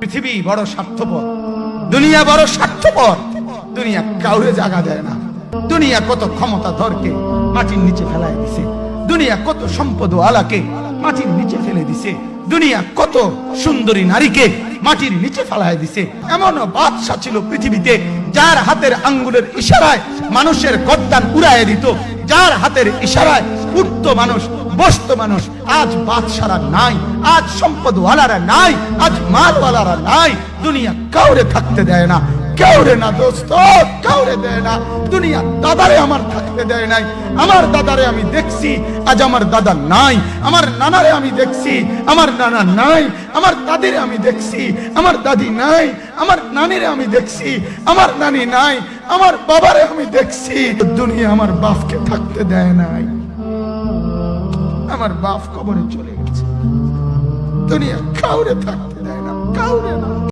পৃথিবী বড় স্বার্থপর, দুনিয়া বড় স্বার্থপর। দুনিয়া কাউরে জায়গা দেয় না। দুনিয়া কত ক্ষমতা ধরকে মাটির নিচে ফেলায় দিছে। দুনিয়া কত সম্পদ আলাকে মাটির নিচে ফেলে দিছে। দুনিয়া কত সুন্দরী নারীকে মাটির নিচে ফেলায় দিছে। এমনও বাদশা ছিল পৃথিবীতে যার হাতের আঙ্গুলের ইশারায় মানুষের গর্দান উড়াইয়া দিত, যার হাতের ইশারায় উঠত মানুষ, বসত মানুষ। আজ বাদশারা নাই, আজ সম্পদওয়ালারা নাই, আজ মালওয়ালারা নাই। দুনিয়া কাউরে থাকতে দেয় না, কাউরে না দোস্ত, কাউরে দেয় না। দুনিয়া দাদারে আমার থাকতে দেয় নাই। আমার দাদারে আমি দেখছি, আজ আমার দাদা নাই। আমার নানারে আমি দেখছি, আমার নানা নাই। আমার দাদিরে আমি দেখছি, আমার দাদি নাই। আমার নানিরে আমি দেখছি, আমার নানি নাই। আমার বাবারে আমি দেখছি। দুনিয়া আমার বাপকে থাকতে দেয় নাই। আমার বাপ কবরে চলে গেছে। দুনিয়া কাউরে থাকতে দেয় না, কাউরে।